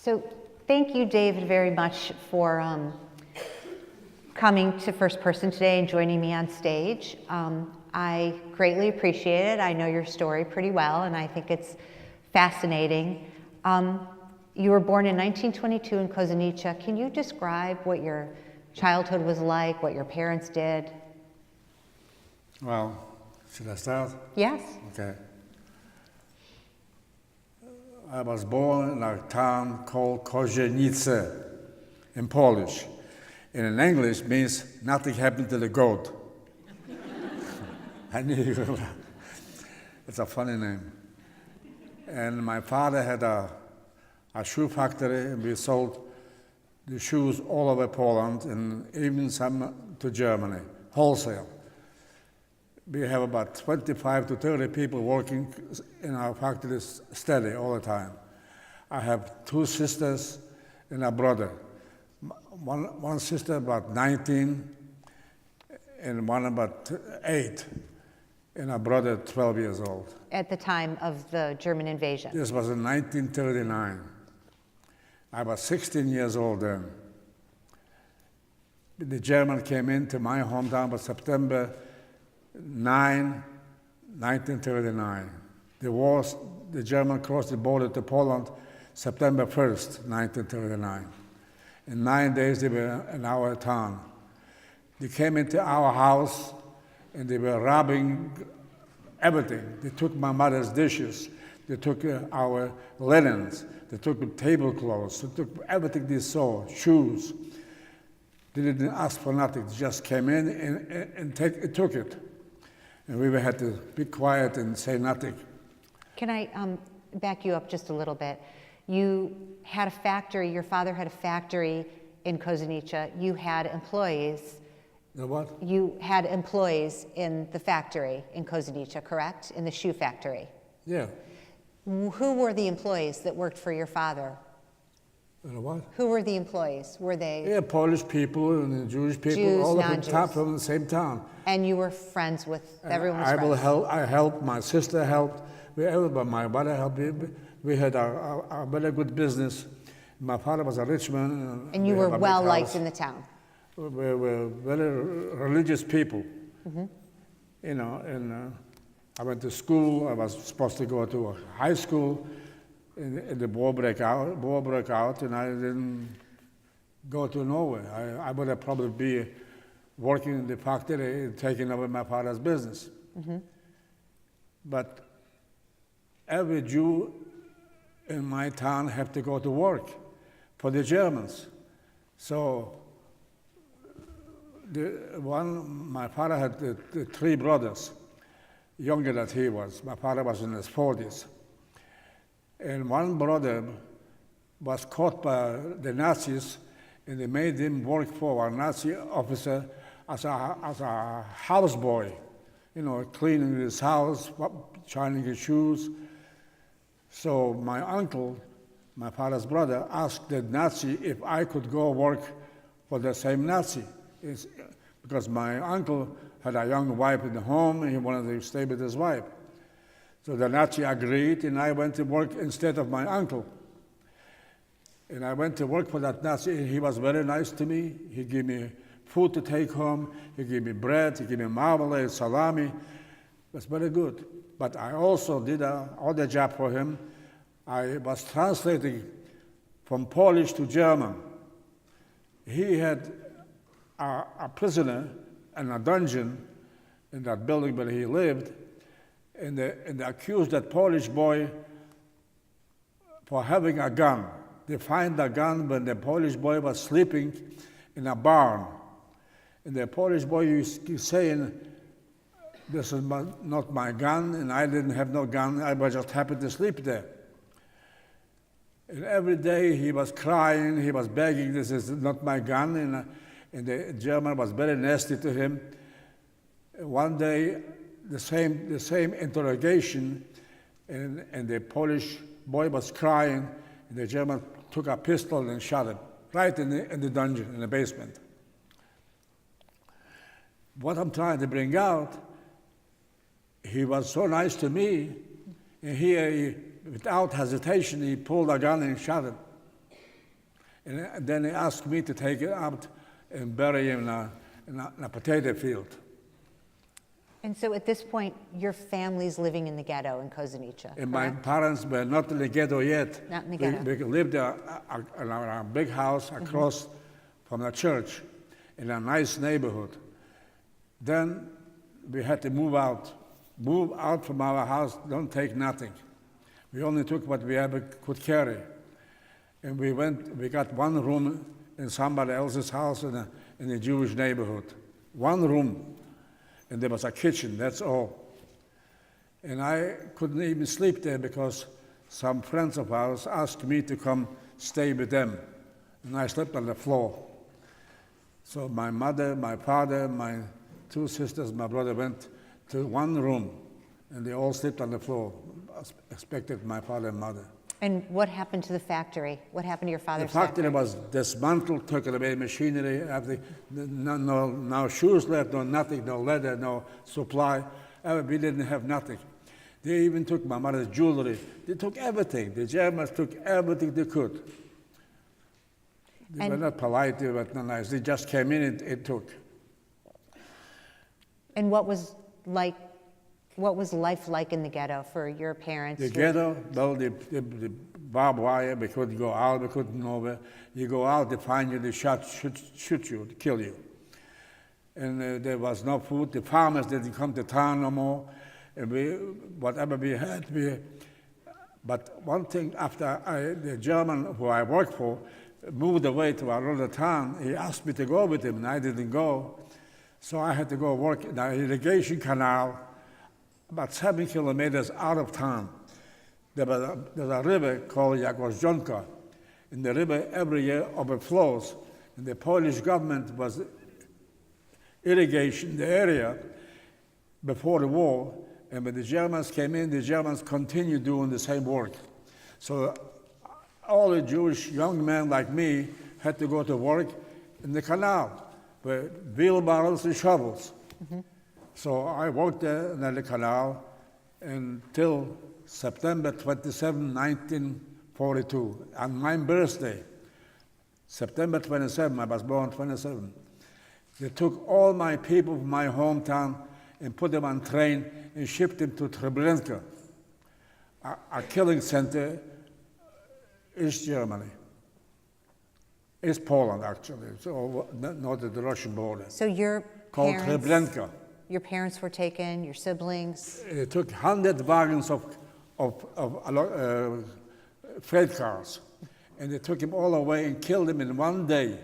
So thank you, David, very much for coming to First Person today and joining me on stage. I greatly appreciate it. I know your story pretty well, and I think it's fascinating. You were born in 1922 in Kozienice. Can you describe what your childhood was like, what your parents did? Well, should I start? Yes. Okay. I was born in a town called Kozienice in Polish. And in English means nothing happened to the goat. I knew it's a funny name. And my father had a shoe factory, and we sold the shoes all over Poland and even some to Germany, wholesale. We have about 25 to 30 people working in our factory steady all the time. I have 2 sisters and a brother. One sister about 19 and one about 8, and a brother 12 years old. At the time of the German invasion? This was in 1939. I was 16 years old then. The German came into my hometown on September 9, 1939. The German crossed the border to Poland September 1st, 1939. In 9 days they were in our town. They came into our house and they were robbing everything. They took my mother's dishes. They took our linens. They took tablecloths. They took everything they saw, shoes. They didn't ask for nothing. They just came in and took it. And we had to be quiet and say nothing. Can I back you up just a little bit? You had a factory, your father had a factory in Kozienice. You had employees. The what? You had employees in the factory in Kozienice, correct? In the shoe factory. Yeah. Who were the employees that worked for your father? The what? Who were the employees? Were they? Yeah, Polish people and Jewish people, Jews, all non-Jews. from the same town. And you were friends with everyone? I helped, my sister helped, everybody, my brother helped. We had a very good business. My father was a rich man. And you were well liked in the town? We were very religious people. Mm-hmm. You know, and I went to school. I was supposed to go to a high school, and the war broke out, and I didn't go to nowhere. I would have probably be working in the factory, taking over my father's business. Mm-hmm. But every Jew in my town have to go to work for the Germans. So my father had the 3 brothers, younger than he was. My father was in his 40s. And one brother was caught by the Nazis, and they made him work for a Nazi officer as a houseboy, you know, cleaning his house, shining his shoes. So my uncle, my father's brother, asked the Nazi if I could go work for the same Nazi. Because my uncle had a young wife in the home and he wanted to stay with his wife. So the Nazi agreed, and I went to work instead of my uncle. And I went to work for that Nazi, and he was very nice to me. He gave me food to take home. He gave me bread. He gave me marmalade, salami. It was very good. But I also did another job for him. I was translating from Polish to German. He had a prisoner in a dungeon in that building where he lived, and they accused that Polish boy for having a gun. They found the gun when the Polish boy was sleeping in a barn. And the Polish boy is saying, "This is not my gun, and I didn't have no gun. I was just happy to sleep there." And every day he was crying, he was begging, "This is not my gun," and the German was very nasty to him. One day, the same interrogation, and the Polish boy was crying, and the German took a pistol and shot him right in the dungeon, in the basement. What I'm trying to bring out, he was so nice to me, and he without hesitation, he pulled a gun and shot him. And then they asked me to take it out and bury him in a potato field. And so at this point, your family's living in the ghetto in Kozienice, And my correct? parents were not in the ghetto yet. Not in the ghetto. We lived in a big house across from the church in a nice neighborhood. Then we had to move out from our house, don't take nothing. We only took what we ever could carry. And we got one room in somebody else's house in a Jewish neighborhood. One room. And there was a kitchen, that's all. And I couldn't even sleep there because some friends of ours asked me to come stay with them. And I slept on the floor. So my mother, my father, my two sisters, my brother went to one room, and they all slept on the floor, expected my father and mother. And what happened to the factory? What happened to your father's The factory was dismantled, took away machinery, everything. No shoes left, no nothing, no leather, no supply. We didn't have nothing. They even took my mother's jewelry. They took everything. The Germans took everything they could. They were not polite, they were not nice. They just came in and took. And what was life like in the ghetto for your parents? The ghetto, well, the barbed wire, we couldn't go out, we couldn't go over. You go out, they find you, they shoot you, kill you. And there was no food. The farmers didn't come to town no more. And whatever we had, but one thing, after the German who I worked for moved away to another town, he asked me to go with him, and I didn't go. So I had to go work in an irrigation canal about 7 kilometers out of town. There's a river called Kozienice, and the river every year overflows. And the Polish government was irrigating the area before the war, and when the Germans came in, the Germans continued doing the same work. So all the Jewish young men like me had to go to work in the canal with wheelbarrows and shovels. So I worked there in the canal until September 27, 1942, on my birthday. September 27, I was born 27. They took all my people from my hometown and put them on train and shipped them to Treblinka, a killing center, East Germany. East Poland, actually, so not at the Russian border. So your Called parents, Treblinka. Your parents were taken, your siblings? They took 100 wagons of freight cars, and they took them all away and killed them in one day.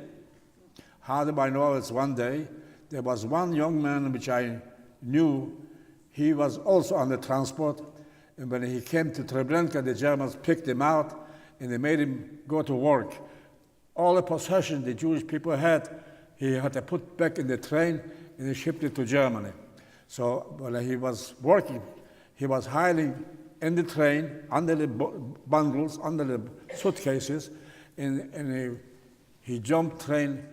How do I know it's one day? There was one young man which I knew. He was also on the transport, and when he came to Treblinka, the Germans picked him out, and they made him go to work. All the possessions the Jewish people had, he had to put back in the train, and he shipped it to Germany. So when he was working, he was hiding in the train, under the bundles, under the suitcases, and he jumped train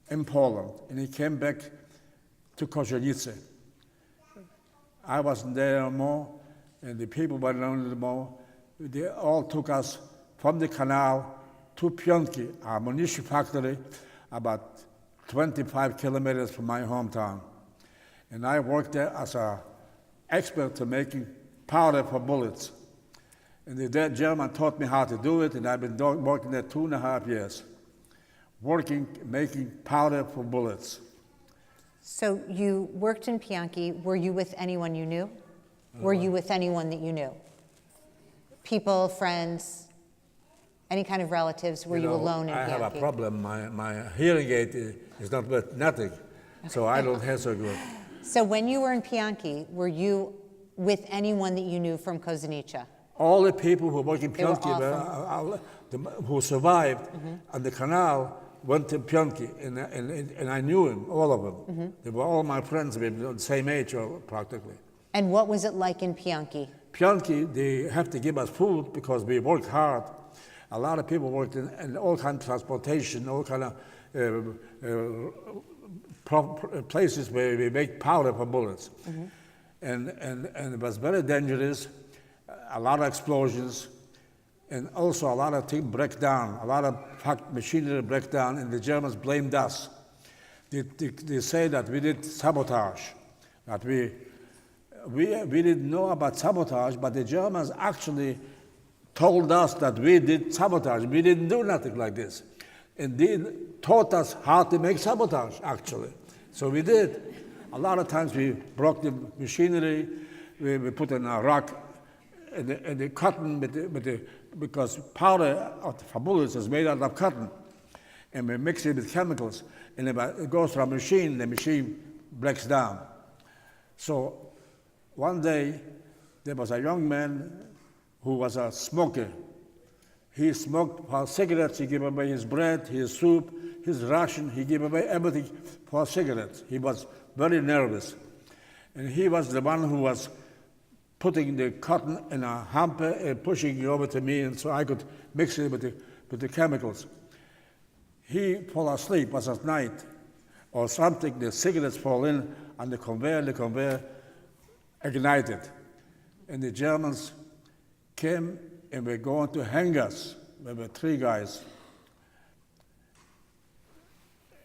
in Poland, and he came back to Kozienice. I wasn't there anymore, and the people weren't there anymore. They all took us from the canal to Pionki, a munition factory, about 25 kilometers from my hometown. And I worked there as an expert to making powder for bullets. And the German taught me how to do it, and I've been working there 2.5 years, making powder for bullets. So you worked in Pionki. Were you with anyone you knew? Were you with anyone that you knew? People, friends, any kind of relatives? Were you alone in Pionki? I have a problem. My hearing aid is not worth nothing, so I don't hear so good. So when you were in Pionki, were you with anyone that you knew from Kozienice? All the people who work in They were Pionki, who survived on the canal, went to Pionki, and I knew them, all of them. They were all my friends, we were the same age practically. And what was it like in Pionki? Pionki, they have to give us food because we worked hard. A lot of people worked in all kind of transportation, all kind of places where we make powder for bullets. And it was very dangerous, a lot of explosions. And also a lot of things break down, a lot of machinery break down, and the Germans blamed us. They say that we did sabotage, that we didn't know about sabotage, but the Germans actually told us that we did sabotage. We didn't do nothing like this. And they taught us how to make sabotage, actually. So we did. A lot of times we broke the machinery, we put in a rock, and the cotton, because powder for bullets is made out of cotton. And we mix it with chemicals, and if it goes through a machine, the machine breaks down. So one day, there was a young man who was a smoker. He smoked for cigarettes, he gave away his bread, his soup, his ration, he gave away everything for cigarettes. He was very nervous. And he was the one who was putting the cotton in a hamper and pushing it over to me, and so I could mix it with the chemicals. He fell asleep, was at night, or something, the cigarettes fall in on the conveyor ignited. And the Germans came and were going to hang us. There were 3 guys.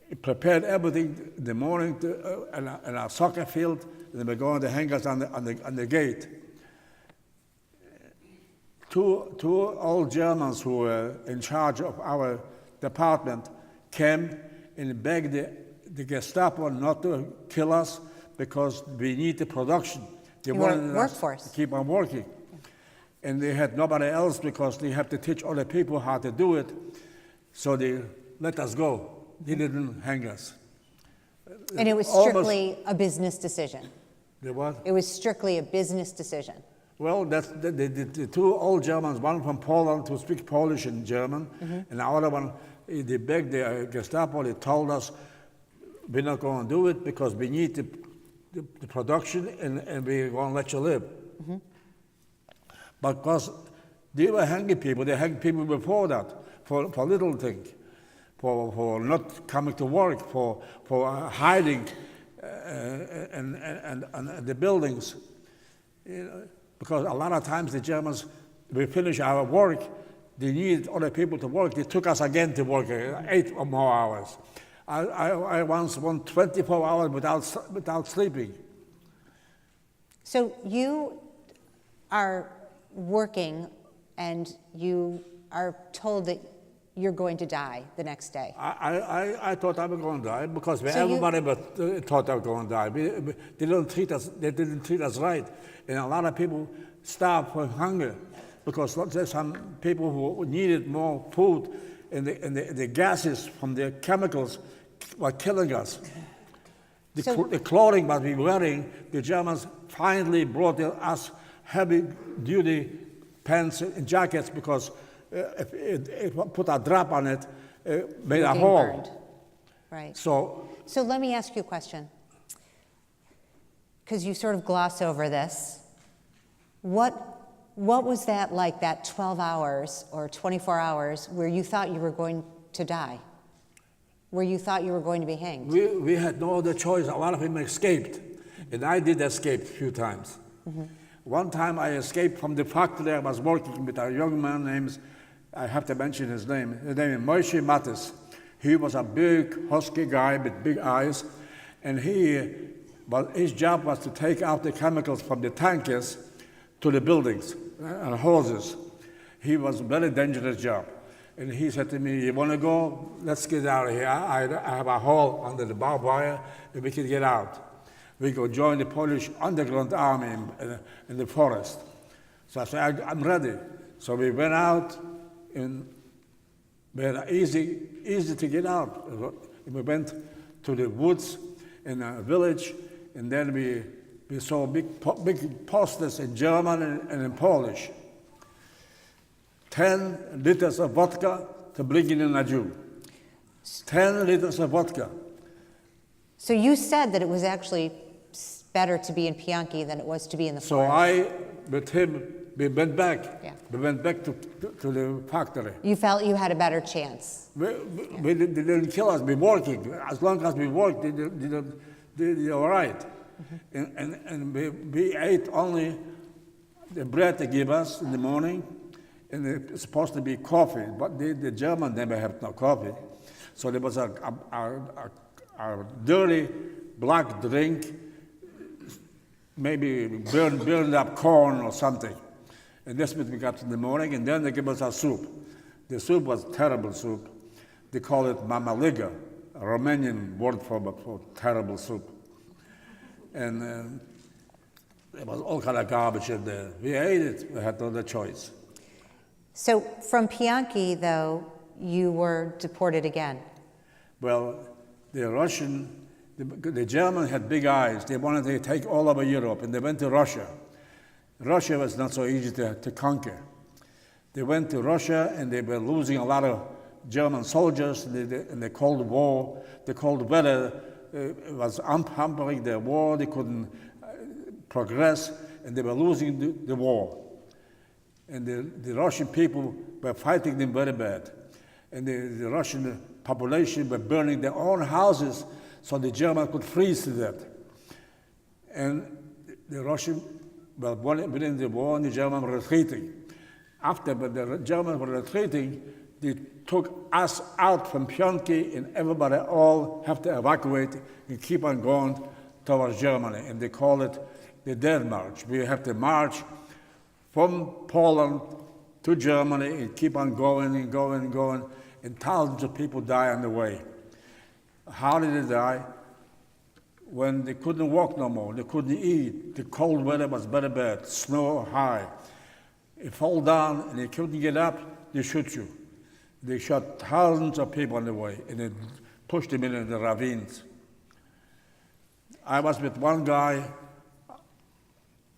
He prepared everything in the morning in a soccer field, and they were going to hang us on the gate. Two old Germans who were in charge of our department came and begged the Gestapo not to kill us because we need the production. They wanted us to keep on working. And they had nobody else because they have to teach other people how to do it. So they let us go. They didn't hang us. And it was strictly a business decision. The what? It was strictly a business decision. Well, that's the 2 old Germans, one from Poland to speak Polish and German, and the other one, they begged the Gestapo, they told us, we're not going to do it because we need the production and we're going to let you live. Because they were hanging people, they hanged people before that, for little things, for not coming to work, for hiding and the buildings. You know, because a lot of times the Germans, we finish our work, they needed other people to work. They took us again to work 8 or more hours. I once won 24 hours without sleeping. So you are working and you are told that you're going to die the next day. I thought I was going to die because everybody thought I was going to die. They didn't treat us right. And a lot of people starved for hunger because there's some people who needed more food, and the gases from the chemicals were killing us. The clothing that we were wearing, the Germans finally brought us heavy-duty pants and jackets because if it put a drop on it, made a hole. Burned. Right. So let me ask you a question, because you sort of gloss over this. What was that like, that 12 hours or 24 hours where you thought you were going to die? Where you thought you were going to be hanged? We had no other choice. A lot of them escaped, and I did escape a few times. One time I escaped from the factory. I was working with a young man named, I have to mention his name is Moshe Mattis. He was a big, husky guy with big eyes, and his job was to take out the chemicals from the tankers to the buildings and hoses. He was a very dangerous job. And he said to me, you want to go? Let's get out of here. I have a hole under the barbed wire, and we can get out. We go join the Polish underground army in the forest. So I said, I'm ready. So we went out, and we had easy to get out. We went to the woods in a village, and then we saw big posters in German and in Polish. 10 liters of vodka to bring in a Jew. 10 liters of vodka. So you said that it was actually better to be in Pianki than it was to be in the forest. With him, we went back. Yeah. We went back to the factory. You felt you had a better chance. They didn't kill us. We were working. As long as we worked, they were all right. And we ate only the bread they gave us in the morning, and it's supposed to be coffee, but the German never had no coffee. So there was a dirty black drink, maybe burned up corn or something. And that's what we got in the morning, and then they give us our soup. The soup was terrible soup. They call it mamaliga, a Romanian word for terrible soup. And there was all kind of garbage in there. We ate it, we had no other choice. So from Pianki, though, you were deported again. Well, the Germans had big eyes. They wanted to take all over Europe, and they went to Russia. Russia was not so easy to conquer. They went to Russia, and they were losing a lot of German soldiers in the Cold War. The cold weather was hampering their war. They couldn't progress, and they were losing the war. And the Russian people were fighting them very bad. And the Russian population were burning their own houses so the Germans could freeze to death. And the Russian, well, within the war, the Germans were retreating. After the Germans were retreating, they took us out from Pianki, and everybody all have to evacuate and keep on going towards Germany. And they call it the Death March. We have to march from Poland to Germany and keep on going and going and going, and thousands of people die on the way. How did they die? When they couldn't walk no more, they couldn't eat, the cold weather was very bad, snow high. You fall down and you couldn't get up, they shoot you. They shot thousands of people on the way, and they pushed them into the ravines. I was with one guy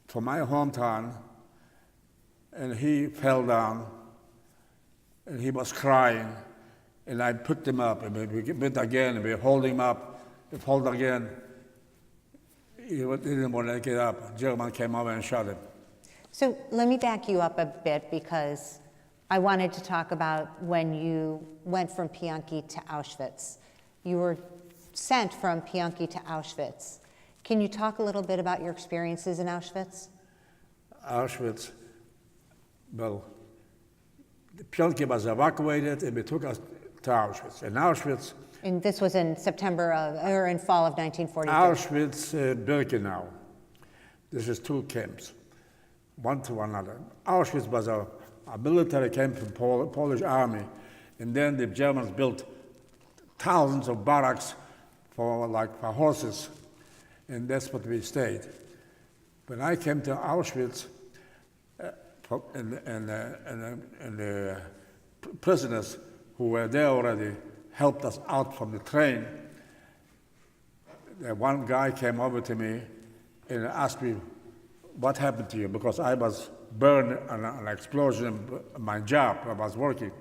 from my hometown, and he fell down, and he was crying, and I picked him up, and we went again, and we hold him up, he fell again. He didn't want to get up. German came over and shot him. So let me back you up a bit, because I wanted to talk about when you went from Pianki to Auschwitz. You were sent from Pianki to Auschwitz. Can you talk a little bit about your experiences in Auschwitz? Auschwitz, well, Pianki was evacuated, and they took us to Auschwitz. In Auschwitz, And this was in in fall of 1943. Auschwitz, Birkenau. This is two camps, one to another. Auschwitz was a military camp from Polish army, and then the Germans built thousands of barracks for horses, and that's what we stayed. When I came to Auschwitz, and the prisoners who were there already helped us out from the train. One guy came over to me and asked me, what happened to you? Because I was burned in an explosion in my job. I was working,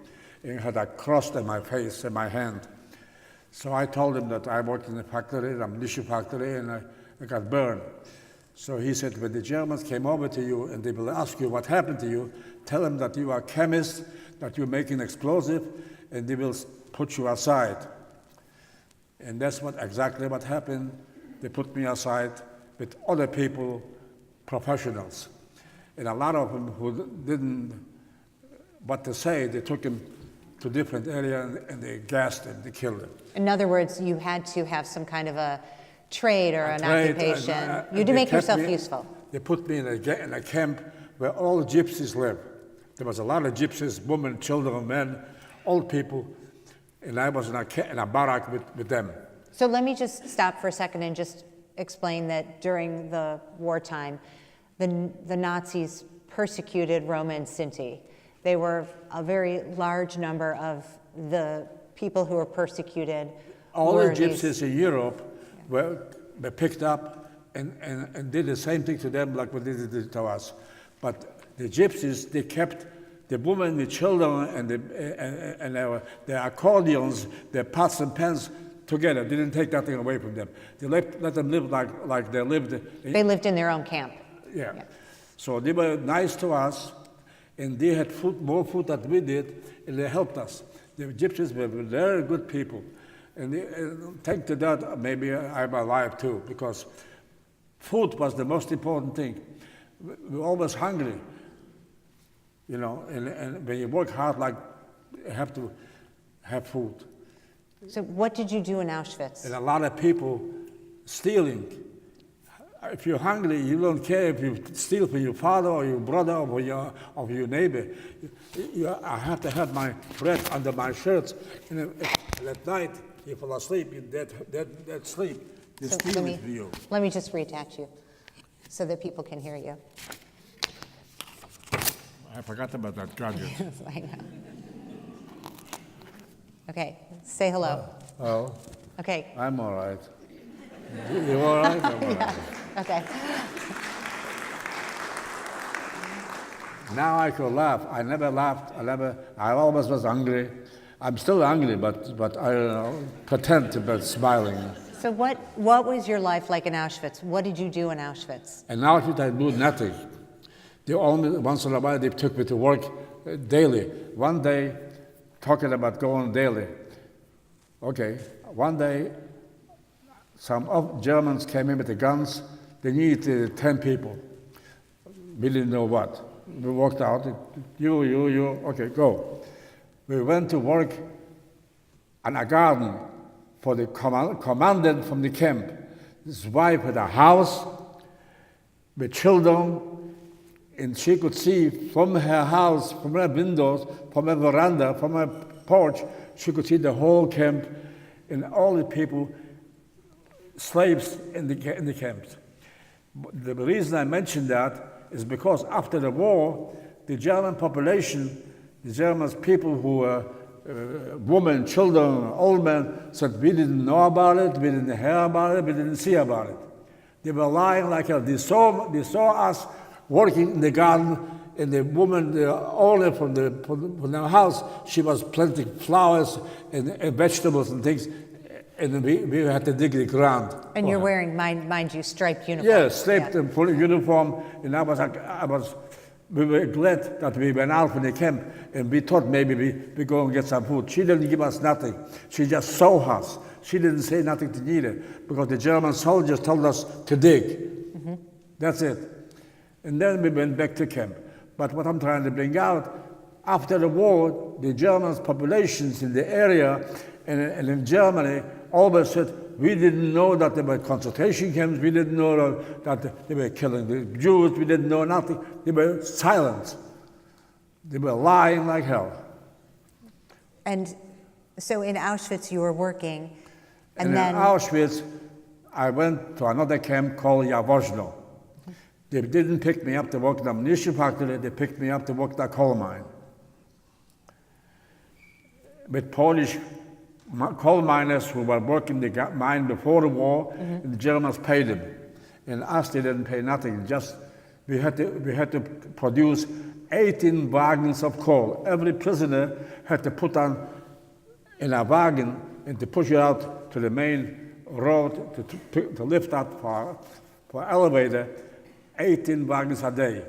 and had a cross on my face and my hand. So I told him that I worked in a factory, a ammunition factory, and I got burned. So he said, when the Germans came over to you and they will ask you what happened to you, tell them that you are a chemist, that you're making explosive, and they will put you aside. And that's exactly what happened. They put me aside with other people, professionals. And a lot of them who didn't what to say, they took him to different areas and they gassed him, they killed him. In other words, you had to have some kind of a trade or an occupation. You had to make yourself useful. They put me in a camp where all gypsies live. There was a lot of gypsies, women, children, men, old people, and I was in a barrack with them. So let me just stop for a second and just explain that during the wartime, the Nazis persecuted Roma and Sinti. They were a very large number of the people who were persecuted. All the gypsies in Europe were picked up and did the same thing to them like what they did to us. But the gypsies, they kept the women, the children, and their accordions, their pots and pans together. They didn't take nothing away from them. They let them live like they lived. They lived in their own camp. Yeah. So they were nice to us, and they had more food than we did, and they helped us. The Gypsies were very good people. And thanks to that, maybe I'm alive too, because food was the most important thing. We were always hungry. you know, and when you work hard, like, you have to have food. So what did you do in Auschwitz? And a lot of people stealing. If you're hungry, you don't care if you steal from your father or your brother or your neighbor. I have to have my bread under my shirts, and at night you fall asleep. You dead sleep. They So steal it from you. let me just reattach you so that people can hear you. I forgot about that gadget. I know. Okay, say hello. Oh, Okay, I'm all right. You all right? I'm all right. okay. Now I could laugh. I never laughed. I always was hungry. I'm still hungry, but I don't know, pretend to be smiling. So what was your life like in Auschwitz? What did you do in Auschwitz? And now I do nothing. They only once in a while they took me to work daily. One day, talking about going daily. Okay, one day, some Germans came in with the guns. They needed 10 people. We didn't know what. We walked out. You. Okay, go. We went to work in a garden for the commandant from the camp. His wife had a house with children, and she could see from her house, from her windows, from her veranda, from her porch, she could see the whole camp and all the people, slaves in the camps. The reason I mention that is because after the war, the German population, the German people who were women, children, old men, said we didn't know about it, we didn't hear about it, we didn't see about it. They were lying like hell. They saw us working in the garden, and the woman, the owner from the house, she was planting flowers and vegetables and things, and we had to dig the ground. And you're wearing, mind you, striped uniform. Yeah, striped and full uniform, and we were glad that we went out from the camp, and we thought maybe we go and get some food. She didn't give us nothing. She just saw us. She didn't say nothing to neither, because the German soldiers told us to dig. Mm-hmm. That's it. And then we went back to camp. But what I'm trying to bring out, after the war, the German populations in the area and in Germany always said, we didn't know that there were concentration camps, we didn't know that they were killing the Jews, we didn't know nothing. They were silent. They were lying like hell. And so in Auschwitz you were working, and then in Auschwitz, I went to another camp called Jaworzno. They didn't pick me up to work in the ammunition factory, they picked me up to work in the coal mine. With Polish coal miners who were working the mine before the war, and the Germans paid them. And us, they didn't pay nothing. Just we had to produce 18 wagons of coal. Every prisoner had to put on in a wagon and to push it out to the main road to lift up for elevator. 18 wagons a day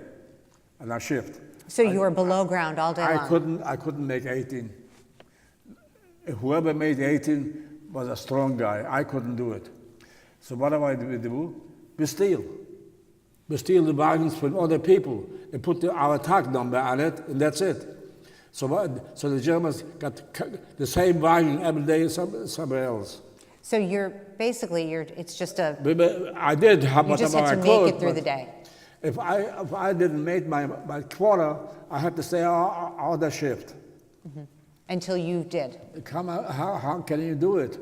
on a shift. So you were below ground all day long? I couldn't make 18. Whoever made 18 was a strong guy. I couldn't do it. So what do? We steal. We steal the wagons from other people and put our tag number on it, and that's it. So the Germans got the same wagon every day somewhere else. So it's just a... I did how much I could. You just had to make it through the day. If I didn't make my quota, I had to stay all the shift. Mm-hmm. Until you did. How can you do it?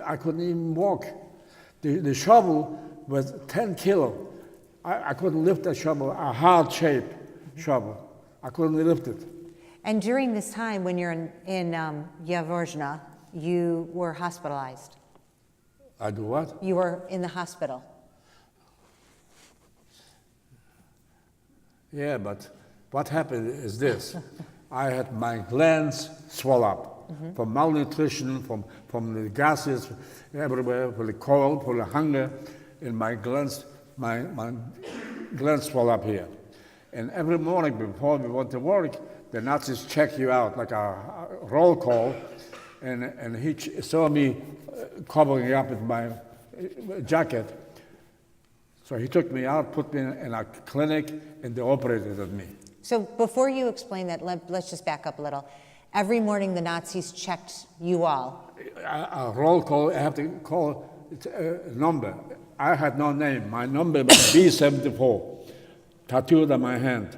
I couldn't even walk. The shovel was 10 kilo. I couldn't lift that shovel, a hard shape shovel. I couldn't lift it. And during this time when you're in Jaworzno, you were hospitalized. I do what? You were in the hospital. Yeah, but what happened is this. I had my glands swell up from malnutrition, from the gases everywhere, for the cold, for the hunger, and my glands swell up here. And every morning before we went to work, the Nazis check you out like a roll call, and he saw me covering up with my jacket. So he took me out, put me in a clinic, and they operated on me. So before you explain that, let's just back up a little. Every morning the Nazis checked you all. A roll call, I have to call a number. I had no name. My number was B74, tattooed on my hand.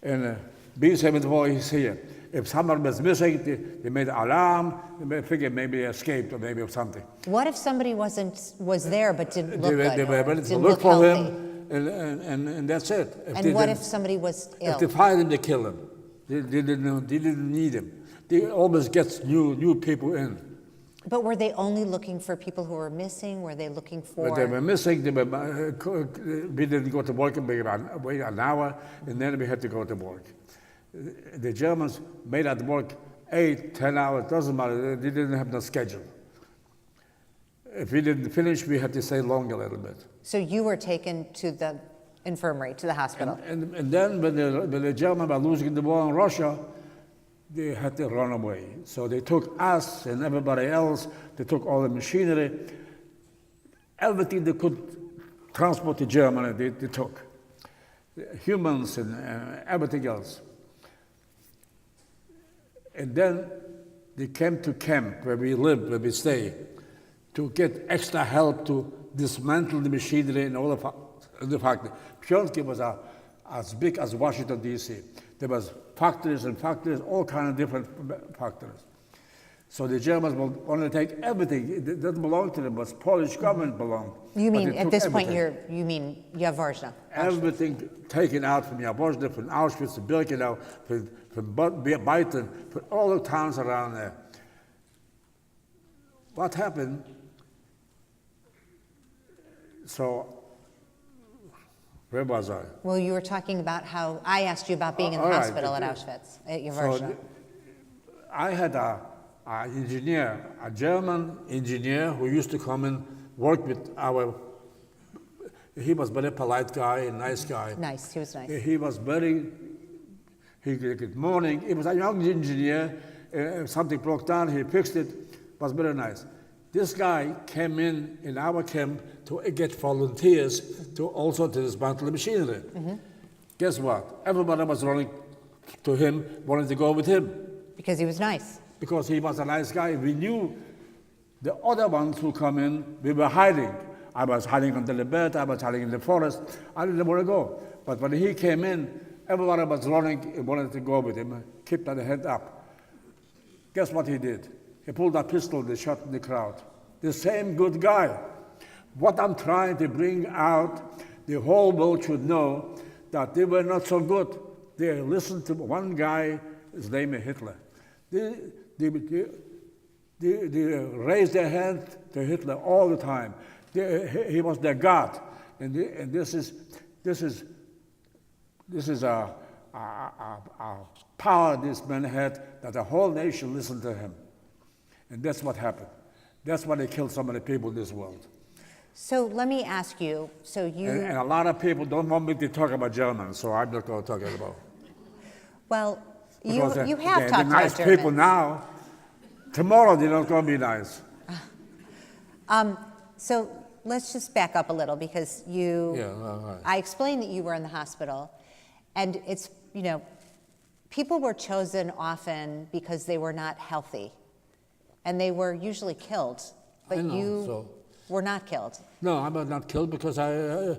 And B74 is here. If someone was missing, they made an alarm. They figured maybe they escaped or maybe something. What if somebody was there but didn't look good? They were or ready to didn't look for healthy? him, and that's it. And what if somebody was ill? If they find him, they kill him. They didn't need him. They always get new people in. But were they only looking for people who were missing? Were they looking for? But they were missing. We didn't go to work. We wait an hour, and then we had to go to work. The Germans made us work 8, 10 hours. Doesn't matter. They didn't have no schedule. If we didn't finish, we had to stay longer a little bit. So you were taken to the infirmary, to the hospital. And then when the Germans were losing the war in Russia, they had to run away. So they took us and everybody else. They took all the machinery, everything they could transport to Germany. They took humans and everything else. And then they came to camp where we lived, where we stayed, to get extra help to dismantle the machinery and all the factory. Pionki was as big as Washington, D.C. There was factories and factories, all kinds of different factories. So the Germans wanted to take everything. It didn't belong to them, but Polish government belonged. You mean, at this point, you mean Jaworzno? Everything taken out from Jaworzno, from Auschwitz, to Birkenau, from Beithen, from all the towns around there. What happened? So, where was I? Well, you were talking about how I asked you about being in the hospital at Auschwitz, at Jaworzno. So I had an engineer, a German engineer who used to come and work with he was a very polite guy, a nice guy. Nice, he was nice. He was good morning. He was a young engineer. Something broke down, he fixed it. Was very nice. This guy came in our camp to get volunteers to dismantle the machinery. Mm-hmm. Guess what? Everybody was running to him, wanted to go with him. Because he was nice. Because he was a nice guy. We knew the other ones who come in, we were hiding. I was hiding under the bed, I was hiding in the forest. I didn't know where to go. But when he came in, everybody was running and wanted to go with him, kept their head up. Guess what he did? He pulled a pistol and shot in the crowd. The same good guy. What I'm trying to bring out, the whole world should know that they were not so good. They listened to one guy, his name is Hitler. They raised their hand to Hitler all the time. He was their God. And this is a power this man had, that the whole nation listened to him. And that's what happened. That's why they killed so many people in this world. So let me ask you, And a lot of people don't want me to talk about Germans, so I'm not going to talk about. Well, you have talked about Germans. Nice people now. Tomorrow they're not going to be nice. So let's just back up a little, because I explained that you were in the hospital, and it's, people were chosen often because they were not healthy, and they were usually killed, but were not killed. No, I was not killed because I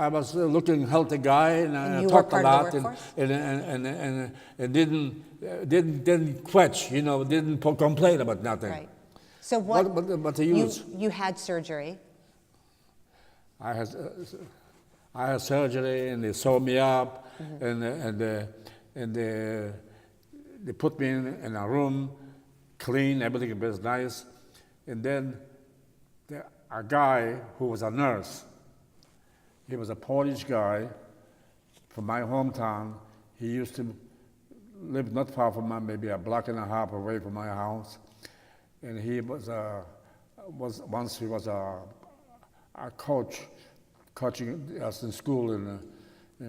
was a looking healthy guy, and I talked a lot, and didn't quench, didn't complain about nothing. Right. So what to use? You had surgery. I had surgery, and they sewed me up, mm-hmm. and they put me in a room, clean, everything was nice, and then a guy who was a nurse. He was a Polish guy from my hometown. He used to live not far from maybe a block and a half away from my house. And he was a coach, coaching us in school, in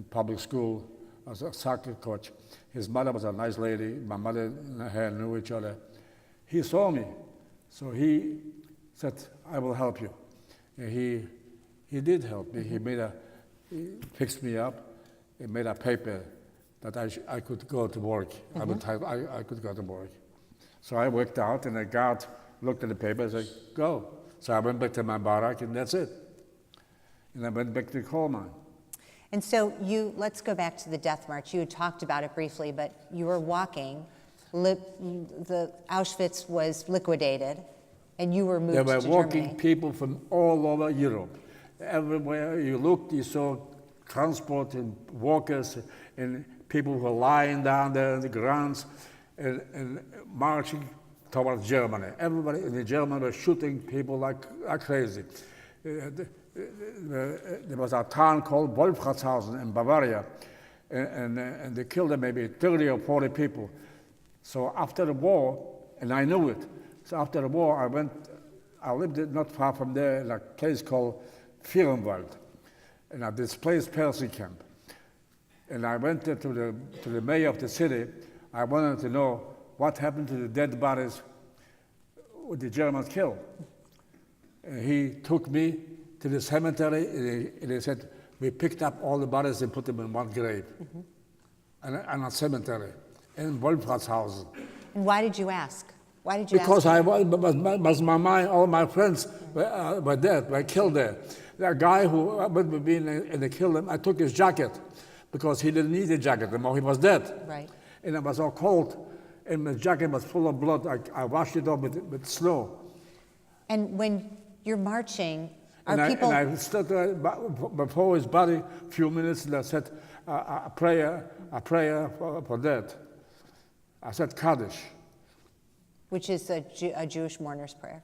public school, as a soccer coach. His mother was a nice lady. My mother and her knew each other. He saw me, so he said, "I will help you." And he did help me. He fixed me up, it made a paper that I could go to work. I could go to work. So I worked out, and the guard looked at the paper and said, go. So I went back to my barrack, and that's it. And I went back to the coal mine. And so let's go back to the death march. You had talked about it briefly, but you were walking. The Auschwitz was liquidated, and you were moved to Germany. There were walking people from all over Europe. Everywhere you looked, you saw transport and walkers and people who were lying down there on the grounds and marching towards Germany. Everybody in Germany was shooting people like crazy. There was a town called Wolfratshausen in Bavaria, and they killed maybe 30 or 40 people. So after the war, and I knew it, so after the war I lived not far from there in a place called Vierenwald, in a displaced Persian camp. And I went there to the mayor of the city. I wanted to know what happened to the dead bodies the Germans killed. And he took me to the cemetery, and he said, we picked up all the bodies and put them in one grave, and a cemetery in Wolfratshausen. And why did you ask? Why did you because ask? Because my mind, all my friends were dead, were killed there. The guy who went with me and they killed him, I took his jacket because he didn't need a jacket anymore, he was dead. Right. And it was all cold, and my jacket was full of blood. I washed it off with snow. And when you're marching, And I stood there before his body a few minutes, and I said a prayer for that. I said Kaddish. Which is a Jewish mourner's prayer.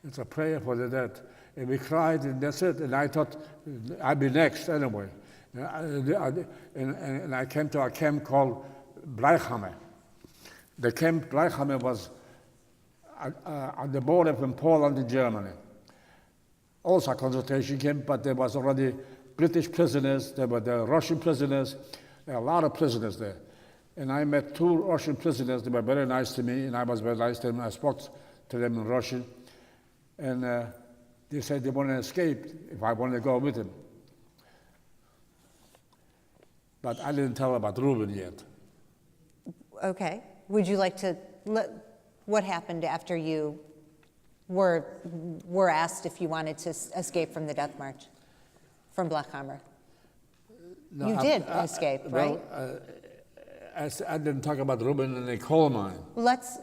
It's a prayer for the dead. And we cried, and that's it. And I thought I'd be next anyway. And I came to a camp called Bleichhammer. The camp Bleichhammer was on the border from Poland and Germany. Also a concentration camp, but there was already British prisoners, there were the Russian prisoners, there were a lot of prisoners there. And I met 2 Russian prisoners. They were very nice to me, and I was very nice to them. I spoke to them in Russian. And they said they want to escape if I want to go with them. But I didn't tell about Reuben yet. Okay. Would you like to, what happened after you were asked if you wanted to escape from the death march, from Blechhammer? No, you did escape, right? I didn't talk about Reuben and the coal mine. Let's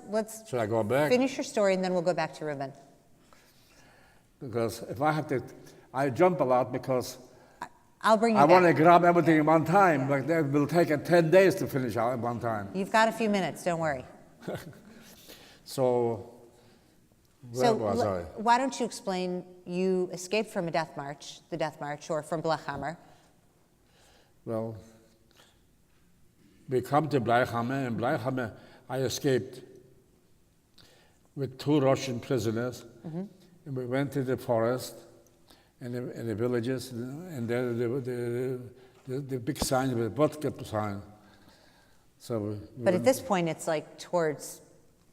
Should I go back? finish your story, and then we'll go back to Reuben. Because if I have to, I jump a lot because I'll bring you I back. want to grab everything at one time. Like that will take 10 days to finish out at one time. You've got a few minutes, don't worry. So, where was I? Why don't you explain, you escaped from the death march, or from Blechhammer. Well, we come to Bleichhammer, and Bleichhammer, I escaped with 2 Russian prisoners, and we went to the forest and the villages, and there the big sign, the vodka sign. So But at this point, it's like towards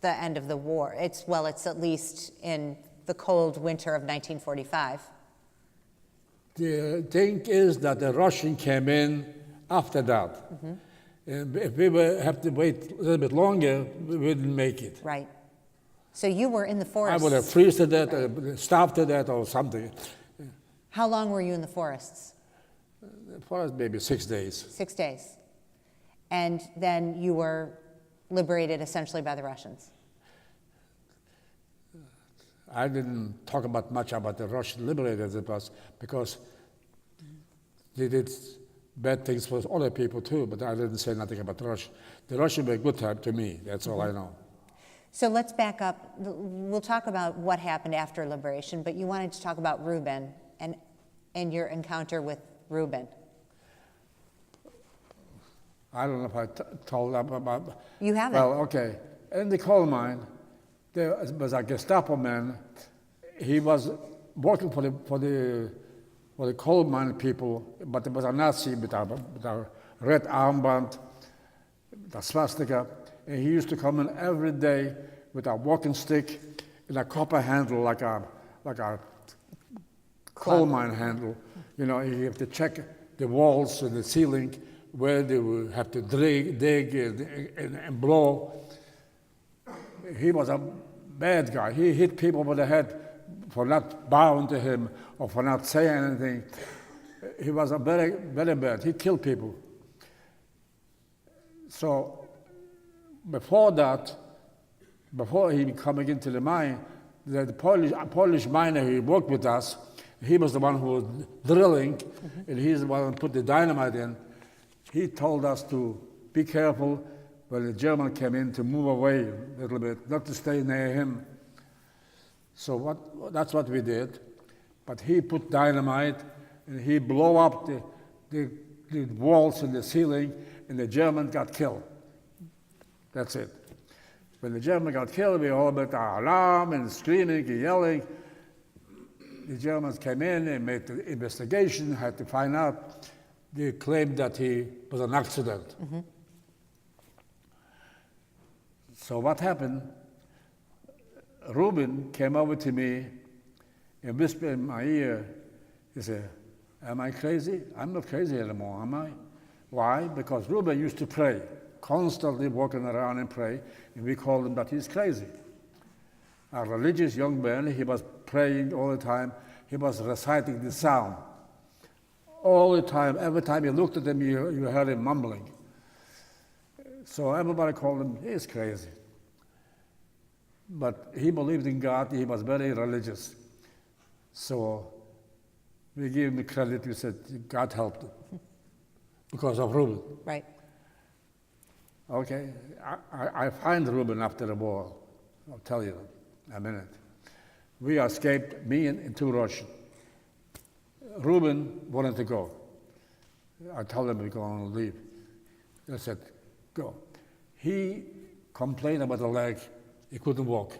the end of the war. It's at least in the cold winter of 1945. The thing is that the Russian came in after that. And if we have to wait a little bit longer, we wouldn't make it. Right. So you were in the forest. I would have freezed to death, or starved to death, or something. How long were you in the forests? The forest, maybe 6 days. 6 days. And then you were liberated essentially by the Russians. I didn't talk much about the Russian liberators because they did bad things for other people too, but I didn't say nothing about the Russian. The Russians were good to me, that's all I know. So let's back up. We'll talk about what happened after liberation, but you wanted to talk about Reuben and your encounter with Reuben. I don't know if I told them about... You haven't. Well, okay. In the coal mine, there was a Gestapo man. He was working for the coal mine people, but there was a Nazi with a red armband, the swastika, and he used to come in every day with a walking stick and a copper handle like a coal mine handle. You know, you have to check the walls and the ceiling where they would have to dig and blow. He was a bad guy. He hit people over the head for not bowing to him or for not saying anything. He was a very, very bad. He killed people. So before that, before he coming into the mine, the Polish miner who worked with us, he was the one who was drilling, and he's the one who put the dynamite in. He told us to be careful when the German came in to move away a little bit, not to stay near him. So that's what we did. But he put dynamite, and he blew up the walls and the ceiling, and the German got killed. That's it. When the German got killed, we all went alarm and screaming and yelling. The Germans came in and made the investigation, had to find out. They claimed that he was an accident. So what happened? Ruben came over to me and whispered in my ear. He said, "Am I crazy? I'm not crazy anymore, am I?" Why? Because Ruben used to pray, constantly walking around and pray, and we called him that he's crazy. A religious young man, he was praying all the time. He was reciting the psalm. All the time, every time you looked at him, you heard him mumbling. So everybody called him, he's crazy. But he believed in God, he was very religious. So we gave him the credit, we said, God helped him because of Ruben. Right. Okay, I find Ruben after the war. I'll tell you in a minute. We escaped, me and two Russians. Ruben wanted to go. I told him we're going to leave. I said, go. He complained about the leg. He couldn't walk.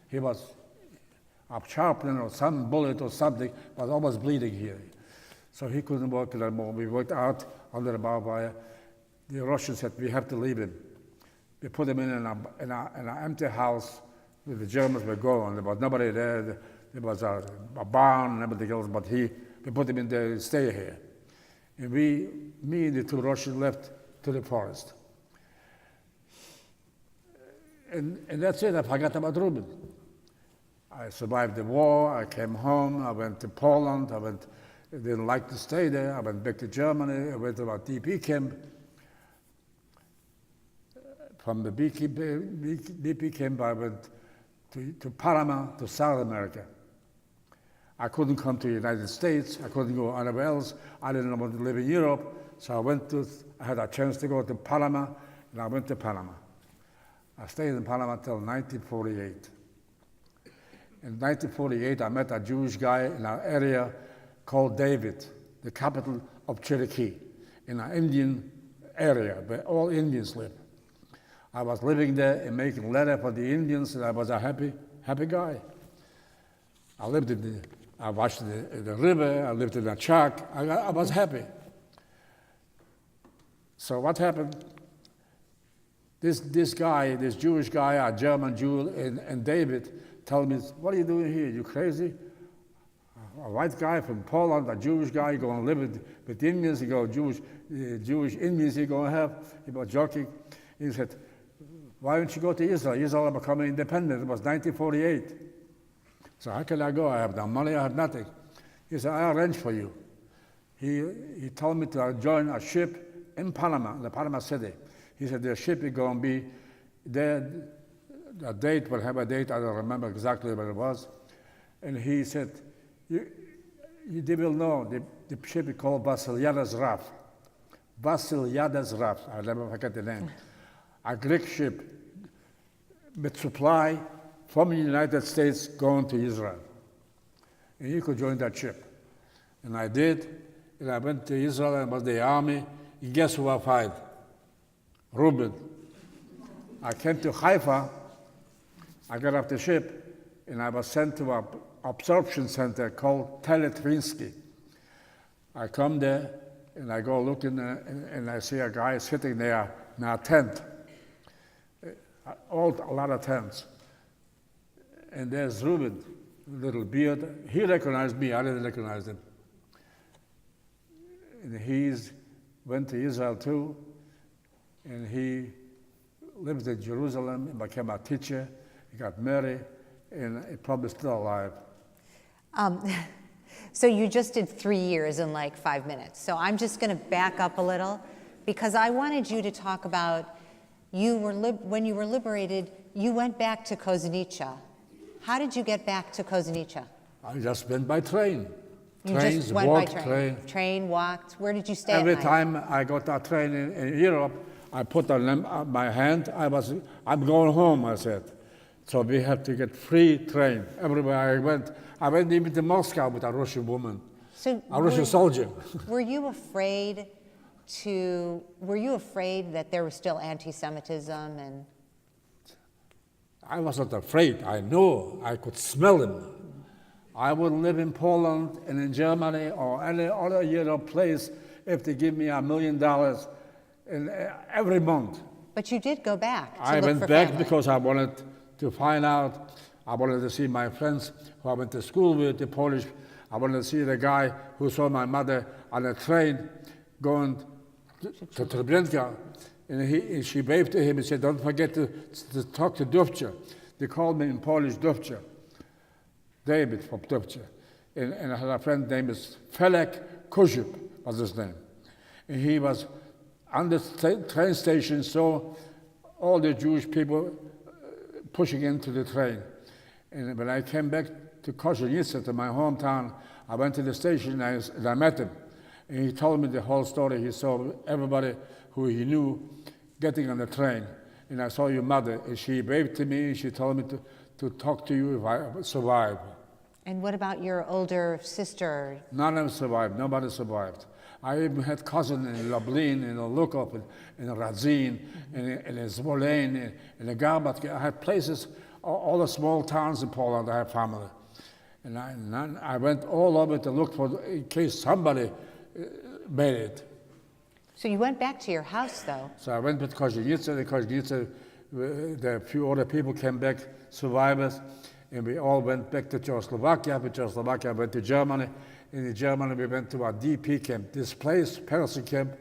He was a sharpening or some bullet or something, was almost bleeding here. So he couldn't walk anymore. We worked out under the barbed wire. The Russians said, we have to leave him. We put him in an empty house where the Germans were gone. There was nobody there. There was a barn and everything else, but we put him in there to stay here. And me and the two Russians left to the forest. And that's it, I forgot about Ruben. I survived the war, I came home, I went to Poland, I didn't like to stay there, I went back to Germany, I went to a DP camp. From the DP camp, I went to Panama, to South America. I couldn't come to the United States, I couldn't go anywhere else, I didn't want to live in Europe, so I had a chance to go to Panama, and I went to Panama. I stayed in Panama until 1948. In 1948, I met a Jewish guy in an area called David, the capital of Cherokee, in an Indian area where all Indians live. I was living there and making letters for the Indians, and I was a happy guy. I washed the river, I lived in a shack, I was happy. So what happened? This Jewish guy, a German Jew, and David told me, what are you doing here? You crazy? A white guy from Poland, a Jewish guy, you're going to live with Indians, you go Jewish Indians you're going to have. He was joking. He said, why don't you go to Israel? Israel are becoming independent. It was 1948. So how can I go? I have no money, I have nothing. He said, I'll arrange for you. He told me to join a ship in Panama, the Panama City. He said, the ship is going to be there, a date, will have a date, I don't remember exactly what it was. And he said, you will know, the ship is called Vasiliades Raf. Vasiliades Raf, I'll never forget the name. A Greek ship with supply from the United States going to Israel. And you could join that ship. And I did, and I went to Israel and was the army. And guess who I find? Ruben. I came to Haifa, I got off the ship, and I was sent to an absorption center called Teletvinsky. I come there, and I go looking, and I see a guy sitting there in a tent, a lot of tents. And there's Ruben, little beard. He recognized me, I didn't recognize him. And he's went to Israel too, and he lived in Jerusalem and became a teacher. He got married, and he's probably still alive. So you just did 3 years in like 5 minutes. So I'm just going to back up a little because I wanted you to talk about when you were liberated, you went back to Kozienice. How did you get back to Kozienice? I just went by train. You Trains, just went walked, by train. Train, walked. Where did you stay Every at night? time I got that train in Europe, I put on my hand. I'm going home, I said. So we have to get free train everywhere I went. I went even to Moscow with a Russian woman, a Russian soldier. Were you afraid that there was still anti-Semitism and? I wasn't afraid. I knew. I could smell him. I would live in Poland and in Germany or any other Europe place if they give me $1 million every month. But you did go back to I look went for back family. because I wanted to find out. I wanted to see my friends who I went to school with, the Polish. I wanted to see the guy who saw my mother on a train going to Treblinka. And she waved to him and said, don't forget to talk to Dubče. They called me in Polish Dubče. David from Dubče. And I had a friend named Felek Kozub was his name. And he was on the train station, saw all the Jewish people pushing into the train. And when I came back to Kozienice, to my hometown, I went to the station and I met him. And he told me the whole story. He saw everybody who he knew getting on the train. And I saw your mother, and she waved to me, and she told me to talk to you if I survive. And what about your older sister? None of them survived. Nobody survived. I even had cousins in Lublin, in Lukov, in Radzin, in Zvolin, in Garbat. I had places, all the small towns in Poland, I had family. And I went all over to look for, in case somebody made it. So you went back to your house, though. So I went with Kozienice, and Kozienice, the few other people came back, survivors, and we all went back to Czechoslovakia. With Czechoslovakia, went to Germany. In Germany, we went to a DP camp, displaced person camp,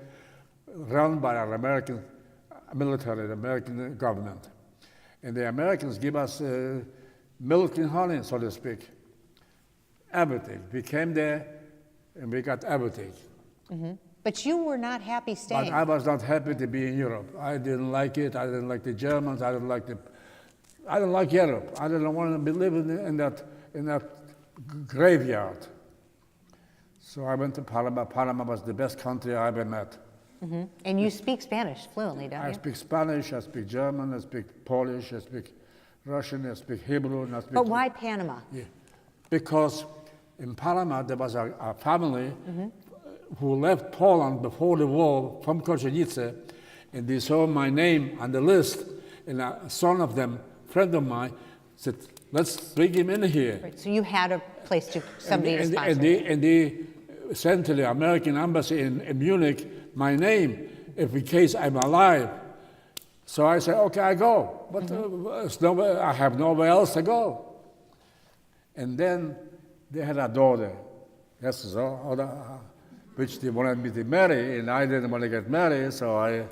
run by our American military, the American government. And the Americans give us milk and honey, so to speak. Everything. We came there, and we got everything. Mm-hmm. But you were not happy staying. But I was not happy to be in Europe. I didn't like it. I didn't like the Germans. I didn't like Europe. I didn't want to be living in that graveyard. So I went to Panama. Panama was the best country I ever met. Mm-hmm. And you speak Spanish fluently, don't you? I speak Spanish. I speak German. I speak Polish. I speak Russian. I speak Hebrew. And I speak. But why Panama? Yeah. Because in Panama there was a family. Mm-hmm. Who left Poland before the war from Kozienice, and they saw my name on the list, and a son of them, friend of mine, said, let's bring him in here. Right, so you had a place to, somebody to sponsor. And they sent to the American embassy in Munich my name, if in case I'm alive. So I said, okay, I go, but I have nowhere else to go. And then they had a daughter. That's all. Which they wanted me to marry, and I didn't want to get married, so I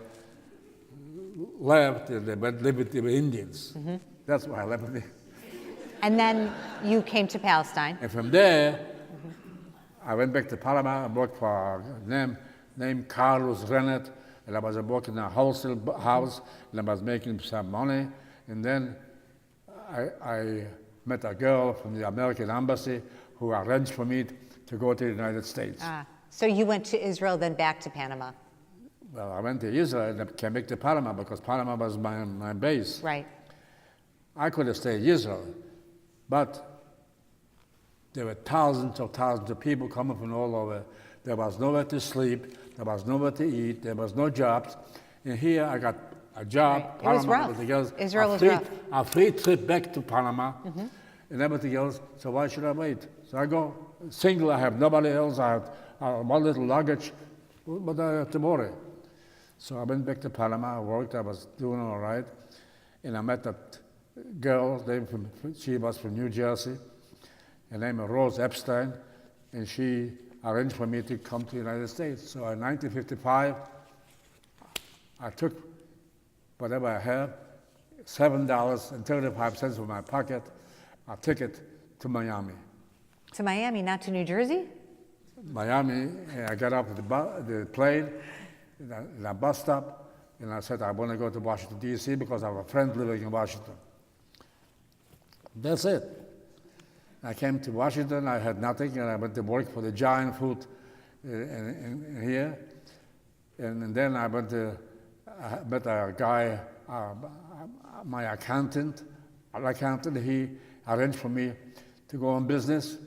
left and they went live with the Indians. Mm-hmm. That's why I left. And then you came to Palestine. And from there, I went back to Panama and worked for a name named Carlos Renet, and I was working in a wholesale house, and I was making some money. And then I met a girl from the American embassy who arranged for me to go to the United States. So you went to Israel, then back to Panama. Well, I went to Israel and came back to Panama because Panama was my base. Right. I could have stayed in Israel, but there were thousands of people coming from all over. There was nowhere to sleep. There was nowhere to eat. There was no jobs. And here I got a job. Right. Panama, It was rough. everything else. Israel was rough. A free trip back to Panama and everything else. So why should I wait? So I go single. I have nobody else. I have one little luggage, but I have to worry. So I went back to Panama. I worked. I was doing all right. And I met that girl. She was from New Jersey. Her name was Rose Epstein. And arranged for me to come to the United States. So in 1955, I took whatever I had, $7.35 from my pocket, a ticket to Miami. To Miami, not to New Jersey? Miami, and I got off the plane, in a bus stop, and I said, I want to go to Washington, D.C. because I have a friend living in Washington. That's it. I came to Washington, I had nothing, and I went to work for the giant food in here. And then I met a guy, my accountant, he arranged for me to go on business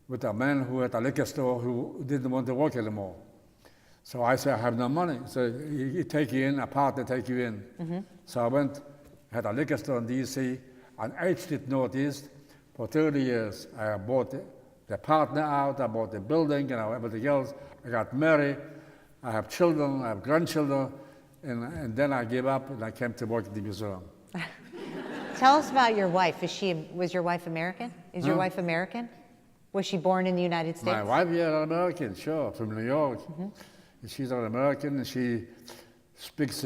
with a man who had a liquor store who didn't want to work anymore. So I said, I have no money. So he take you in, a partner take you in. Mm-hmm. So I went, had a liquor store in D.C., on 8th Street Northeast. For 30 years, I bought the partner out, I bought the building, everything else. I got married, I have children, I have grandchildren, and then I gave up and I came to work at the museum. Tell us about your wife. Was your wife American? Is your wife American? Was she born in the United States? My wife, yeah, American, sure, from New York. Mm-hmm. She's an American, and she speaks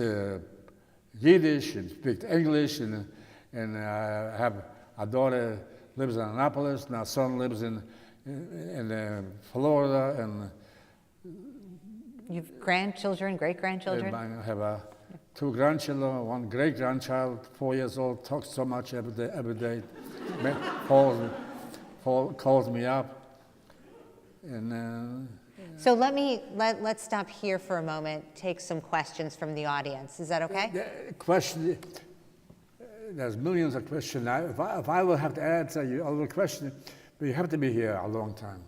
Yiddish and speaks English, and I have a daughter lives in Annapolis, and our son lives in Florida, and you've grandchildren, great-grandchildren? I have 2 grandchildren, 1 great-grandchild, 4 years old, talks so much every day, calls me up. And so let's stop here for a moment, take some questions from the audience. Is that okay? There's millions of questions. If I will have to answer all the questions, but you have to be here a long time.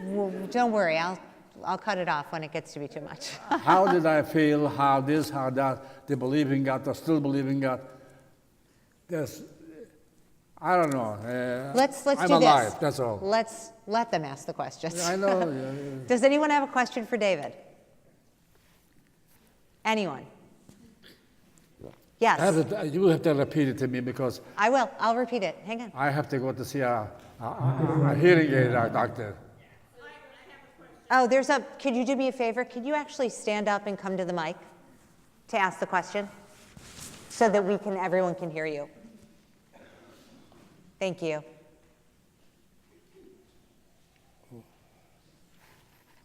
Well, don't worry, I'll cut it off when it gets to be too much. How did I feel? How this? How that? They believe in God. They still believe in God. I don't know. Let's I'm do alive, this. That's all. Let's let them ask the questions. I know. Does anyone have a question for David? Anyone? Yes. You have to repeat it to me because I will. I'll repeat it. Hang on. I have to go to see a hearing aid doctor. Oh, could you do me a favor? Could you actually stand up and come to the mic to ask the question so that everyone can hear you? Thank you.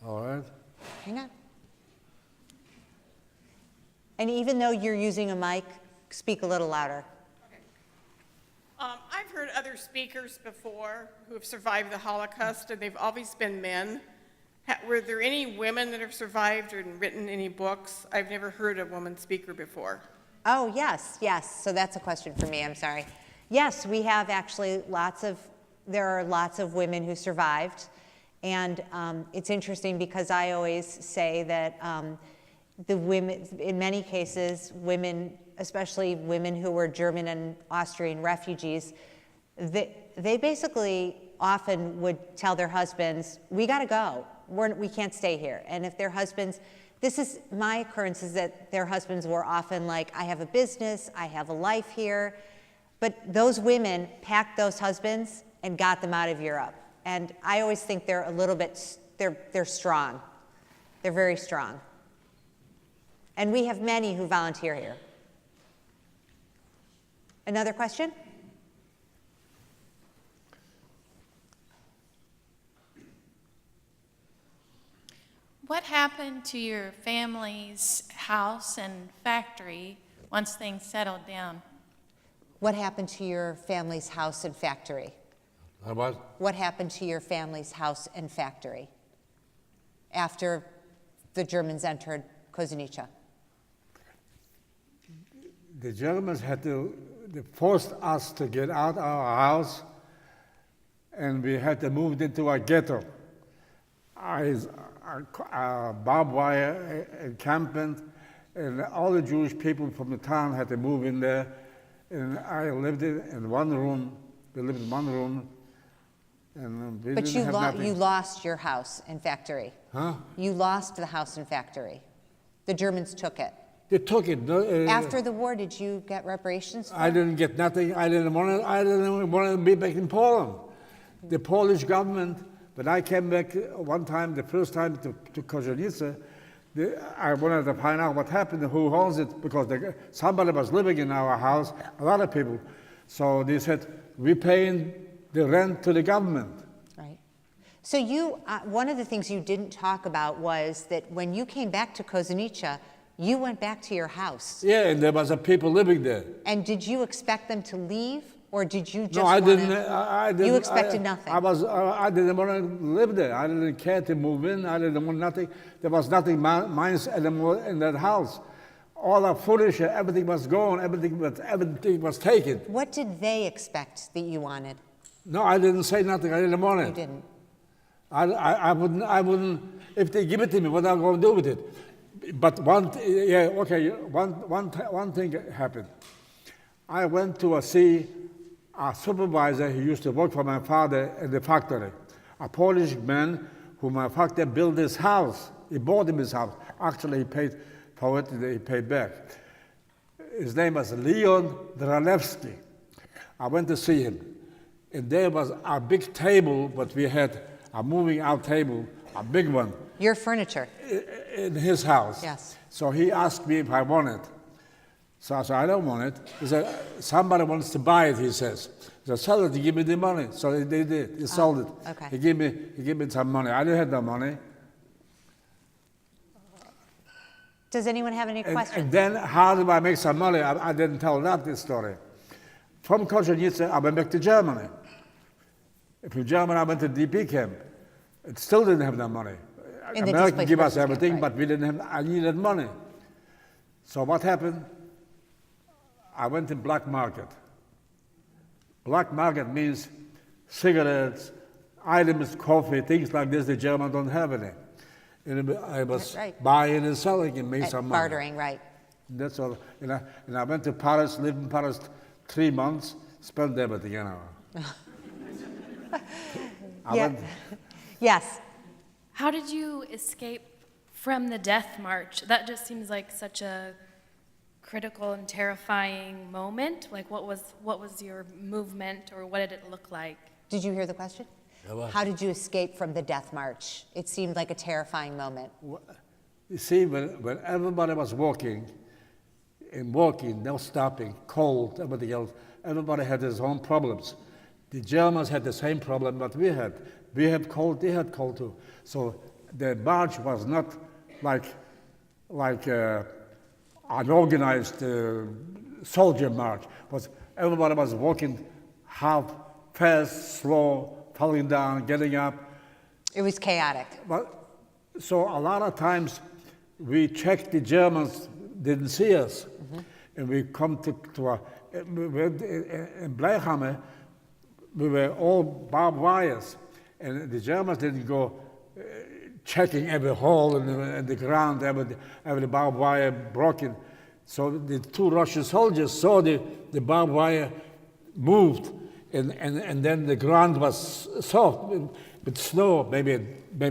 All right. Hang on. And even though you're using a mic, speak a little louder. Okay. I've heard other speakers before who have survived the Holocaust, and they've always been men. Were there any women that have survived or written any books? I've never heard a woman speaker before. Oh, yes. So that's a question for me, I'm sorry. Yes, we have actually there are lots of women who survived. And it's interesting because I always say that the women, in many cases, women, especially women who were German and Austrian refugees, they basically often would tell their husbands, we gotta go, we can't stay here. And if their husbands, my occurrence is that their husbands were often like, I have a business, I have a life here. But those women packed those husbands and got them out of Europe. And I always think they're a little bit, they're strong. They're very strong. And we have many who volunteer here. Another question? What happened to your family's house and factory once things settled down? What happened to your family's house and factory? What? What happened to your family's house and factory after the Germans entered Kozienice? The Germans they forced us to get out of our house, and we had to move into a ghetto. Barbed wire encampment, and all the Jewish people from the town had to move in there. And I lived in one room. We lived in one room. And we But didn't have nothing. you lost your house and factory. Huh? You lost the house and factory. The Germans took it. They took it. After the war, did you get reparations for I it? didn't get nothing. I didn't want to be back in Poland. The Polish government when I came back one time, the first time to Kozienice, I wanted to find out what happened, who owns it, because somebody was living in our house, a lot of people. So they said, we're paying the rent to the government. Right. So you, one of the things you didn't talk about was that when you came back to Kozienice, you went back to your house. Yeah, and there was people living there. And did you expect them to leave, or did you just No, I didn't. I didn't. You expected nothing. I didn't want to live there. I didn't care to move in. I didn't want nothing. There was nothing mine anymore in that house. All our furniture, everything was gone. Everything was taken. What did they expect that you wanted? No, I didn't say nothing. I didn't want it. You didn't. I wouldn't. If they give it to me, what am I going to do with it? But one thing happened. I went to see a supervisor who used to work for my father in the factory, a Polish man who my father built his house. He bought him his house. Actually, he paid for it, he paid back. His name was Leon Dralewski. I went to see him. And there was a big table, but we had a moving out table, a big one. Your furniture. In his house. Yes. So he asked me if I want it. So I said, I don't want it. He said, somebody wants to buy it, he says. He said, sell it, give me the money. So they did. He sold it. Okay. He gave me some money. I didn't have the money. Does anyone have any questions? And then how did I make some money? I didn't tell that this story. From Kozienice, I went back to Germany. From Germany, I went to DP camp. It still didn't have that money. In the America displaced gave us persons camp, everything, right. but we didn't have. I needed money. So what happened? I went to black market. Black market means cigarettes, items, coffee, things like this. The Germans don't have any. And I was Right. buying and selling and made some money. Bartering, right. That's all. And I went to Paris, lived in Paris 3 months, spent everything, Yes. How did you escape from the death march? That just seems like such a critical and terrifying moment. Like, what was your movement, or what did it look like? Did you hear the question? How did you escape from the death march? It seemed like a terrifying moment. You see, when everybody was walking, no stopping, cold, everything else, everybody had his own problems. The Germans had the same problem that we had. We had cold, they had cold too. So the march was not like an organized soldier march. Everybody was walking half fast, slow, falling down, getting up. It was chaotic. So a lot of times we checked, the Germans didn't see us. Mm-hmm. And we come in Bleihammer, we were all barbed wires. And the Germans didn't go checking every hole in the ground, every barbed wire broken. So the 2 Russian soldiers saw the barbed wire moved, and then the ground was soft with snow, maybe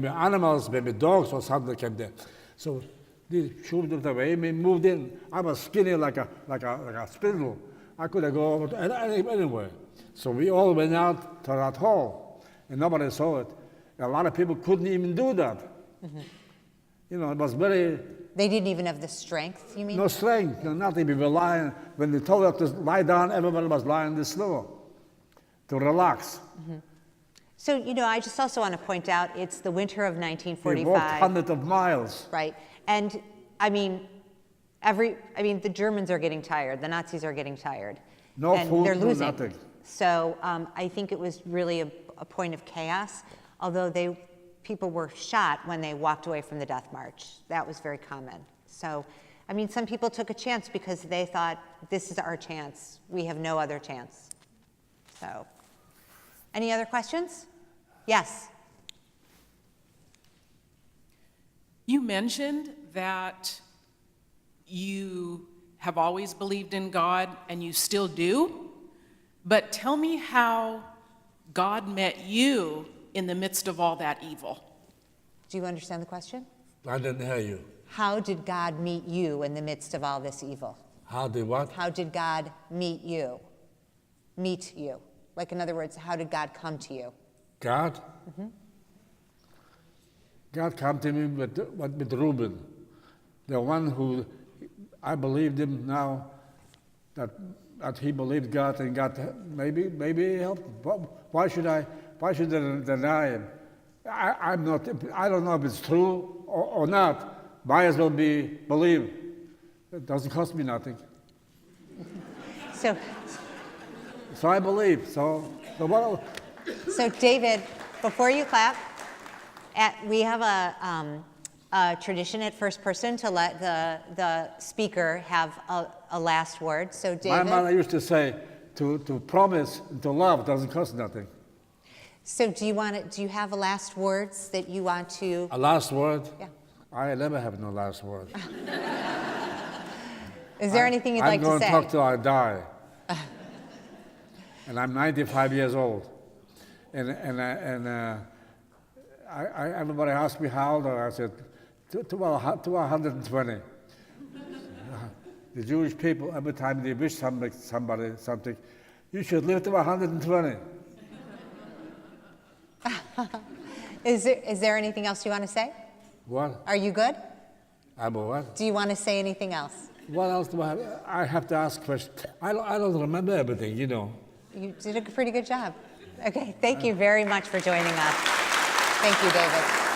animals, maybe dogs or something came there. So they shoved it away, we moved in. I was skinny like a spindle. I couldn't go over anywhere. So we all went out to that hall, and nobody saw it. A lot of people couldn't even do that. Mm-hmm. It was very... They didn't even have the strength, you mean? No strength, nothing. We were lying. When they told us to lie down, everybody was lying in the snow to relax. Mm-hmm. So, I just also want to point out, it's the winter of 1945. We walked hundreds of miles. Right. And, the Germans are getting tired. The Nazis are getting tired. No and food, they're no losing. nothing. So I think it was really a point of chaos, although people were shot when they walked away from the death march. That was very common. So, some people took a chance because they thought, this is our chance. We have no other chance. So, any other questions? Yes. You mentioned that you have always believed in God and you still do, but tell me how God met you in the midst of all that evil. Do you understand the question? I didn't hear you. How did God meet you in the midst of all this evil? How did what? How did God meet you? Meet you. Like, in other words, how did God come to you? God? Mm-hmm. God came to me with Reuben, the one who I believed him now, that he believed God and God maybe helped. Why should I deny him? I don't know if it's true or not. Might as well believe. It doesn't cost me nothing. So I believe. So what? So David, before you clap, we have a tradition at First Person to let the speaker have a last word. So David. My mother used to say, to promise and to love doesn't cost nothing. So do you have a last words that you want to? A last word? Yeah. I never have no last word. Is there anything you'd like to say? I'm going to talk till I die. And I'm 95 years old. And everybody asked me how old I said, to 120. The Jewish people, every time they wish somebody something, you should live to 120. Is there anything else you want to say? What? Are you good? I'm a what? Do you want to say anything else? What else do I have? I have to ask questions. I don't remember everything, you know. You did a pretty good job. Okay, thank you very much for joining us. Thank you, David.